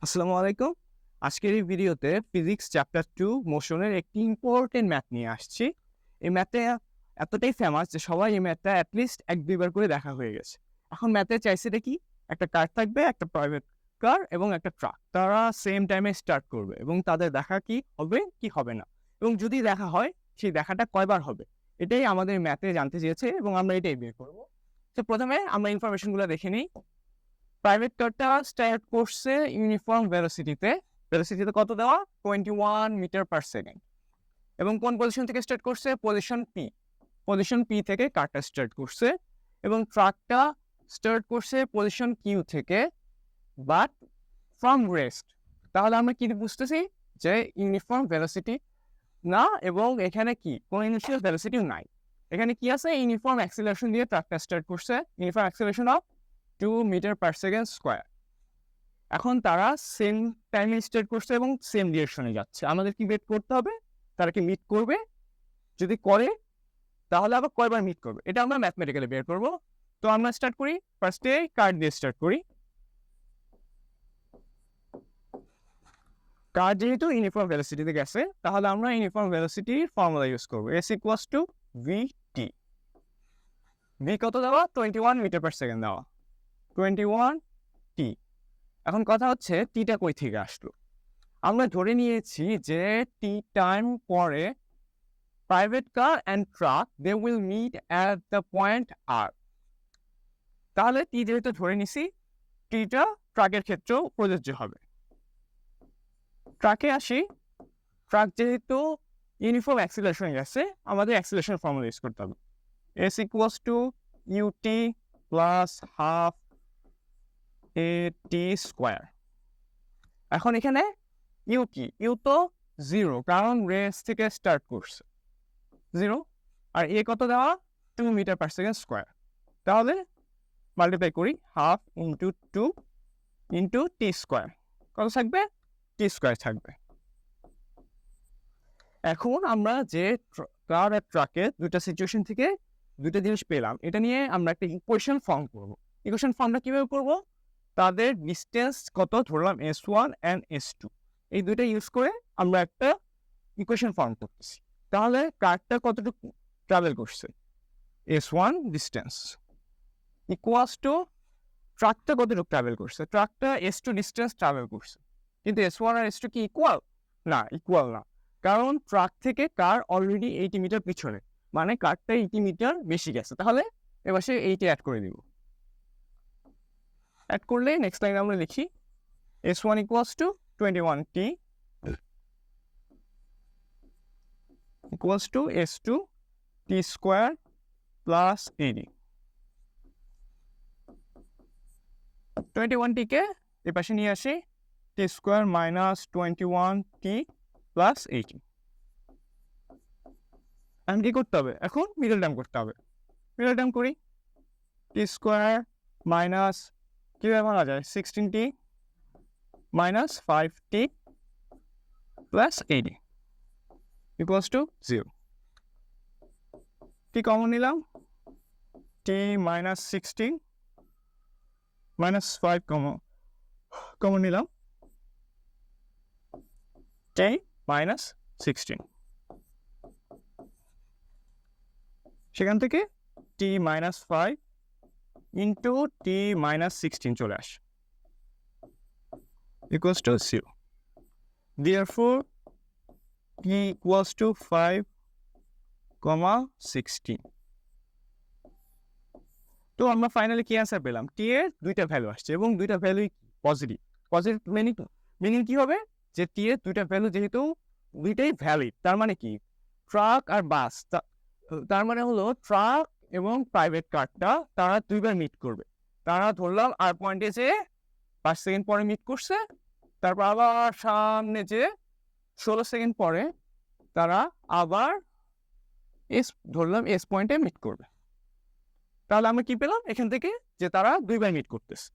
আসসালামু আলাইকুম। আজকের এই ভিডিওতে ফিজিক্স চ্যাপ্টার 2 মোশনের একটি ইম্পর্টেন্ট ম্যাথ নিয়ে আসছি। এই ম্যাথটা এতটাই ফেমাস যে সবাই এই ম্যাথটা অ্যাটলিস্ট ১-২ বার করে দেখা হয়ে গেছে। এখন ম্যাথে চাইছেটা কি? একটা কার থাকবে, একটা প্রাইভেট কার এবং একটা ট্রাক। তারা সেম টাইমে স্টার্ট করবে এবং তাদের দেখা কি হবে, কি হবে না। এবং যদি দেখা হয়, সেই দেখাটা কয়বার হবে? এটাই আমাদের ম্যাথে জানতে চেয়েছে এবং আমরা এটাই বের করব। তো প্রথমে আমরা ইনফরমেশনগুলো দেখে নিই। প্রাইভেট কারটা স্টার্ট করছে ইউনিফর্ম ভেলোসিটিতে কত দেওয়া 21 মিটার পার সেকেন্ড এবং কোন পজিশন থেকে স্টার্ট করছে পজিশন পি থেকে কারটা স্টার্ট করছে এবং ট্রাকটা স্টার্ট করছে পজিশন কিউ থেকে বাট ফ্রম রেস্ট। তাহলে আমরা কি বুঝতেছি যে ইউনিফর্ম ভেলোসিটি না এবং এখানে কি কোনো ইনিশিয়াল ভেলোসিটিও নাই। এখানে কি আছে ইউনিফর্ম অ্যাক্সিলারেশন দিয়ে ট্রাকটা স্টার্ট করছে, uniform acceleration of 2 metre per second square. এখন তারা সেম টাইমে স্টার্ট করছে এবং সেম ডিরেকশনে যাচ্ছে। আমাদের কি বের করতে হবে? তারা কি মিট করবে? যদি করে তাহলে আবার কয়বার মিট করবে? এটা আমরা ম্যাথমেটিক্যালি বের করব। তো আমরা স্টার্ট করি, ফার্স্টে কার দিয়ে স্টার্ট করি। কার যেহেতু ইউনিফর্ম ভেলোসিটিতে গেছে তাহলে আমরা ইউনিফর্ম ভেলোসিটির ফর্মুলা ইউজ করব। S equals two VT। V কত দেওয়া? 21 মিটার পার সেকেন্ড দেওয়া, 21 টি। এখন কথা হচ্ছে টিটা কই থেকে আসলো? আমরা ধরে নিয়েছি যে টি টাইম পরে private car and truck they will meet at the point R. তাহলে টি যেহেতু ধরে নিছি, টিটা ট্রাকের ক্ষেত্রেও প্রযোজ্য হবে। ট্রাকে আসি, ট্রাক যেহেতু ইউনিফর্ম অ্যাক্সিলারেশন গেছে আমাদের অ্যাক্সিলারেশন ফর্মুলা ইউজ করতে হবে। S equals to u t plus half a t square. এখন এখানে ইউ কি? ইউ তো 0 কারণ রেস থেকে স্টার্ট করছে 0 আর এ কত দেওয়া 2 মিটার পার সেকেন্ড স্কোয়ার। তাহলে মাল্টিপ্লাই করি half into 2 into T square. কত থাকবে? টি স্কোয়ার থাকবে। এখন আমরা যে কার আর ট্রাকের দুইটা সিচুয়েশন থেকে দুইটা জিনিস পেলাম, এটা নিয়ে আমরা একটা ইকুয়েশন ফর্ম করব। ইকুয়েশন ফর্মটা কিভাবে করব? তাদের ডিস্টেন্স কত ধরলাম S1 অ্যান্ড S2, এই দুইটা ইউজ করে আমরা একটা ইকুয়েশন ফর্ম করতেছি। তাহলে কারটা কতটুকু ট্রাভেল করছে S1 ডিস্টেন্স ইকুয়ালস টু ট্রাকটা কতটুকু ট্রাভেল করছে, ট্রাকটা S2 ডিস্টেন্স ট্রাভেল করছে। কিন্তু S1 আর S2 কি ইকুয়াল? না, ইকুয়াল না, কারণ ট্রাক থেকে কার অলরেডি 80 মিটার পিছনে, মানে কারটা 80 মিটার বেশি গেছে। তাহলে এবার সে 80 অ্যাড করে দিব। অ্যাড করলে নেক্সট লাইন আমরা লিখি S1 equals to 21t equals to S2 t square plus 80। 21t কে এই পাশে নিয়ে আসি, t square minus 21t plus 80। এখন কি করতে হবে? এখন মিডল টার্ম করতে হবে। মিডল টার্ম করি, t square minus কিভাবে ভাঙা যায় 16t minus 5t plus 80 equals to 0। t common নিলাম, t minus 16 minus 5 কমন নিলাম, t minus 16। সেখান থেকে t minus 5 into t minus 16 চলে আসে equals to 0। Therefore t equals to 5, 16। তো আমরা ফাইনালি কি অ্যান্সার পেলাম? টি এর দুইটা ভ্যালু আসছে এবং দুইটা ভ্যালুই পজিটিভ। পজিটিভ মিনিং কি হবে? যে টি এর দুইটা ভ্যালু যেহেতু দুইটাই ভ্যালিড, তার মানে কি ট্রাক আর বাস, তার মানে হলো ট্রাক এবং প্রাইভেট কারটা তারা দুইবার মিট করবে। তারা ধরলাম আর পয়েন্টে যে 5 সেকেন্ড পরে মিট করছে, তারপর আবার সামনে যে 16 সেকেন্ড পরে তারা আবার ধরলাম এস পয়েন্টে মিট করবে। তাহলে আমরা কি পেলাম এখান থেকে? যে তারা দুইবার মিট করতেছে।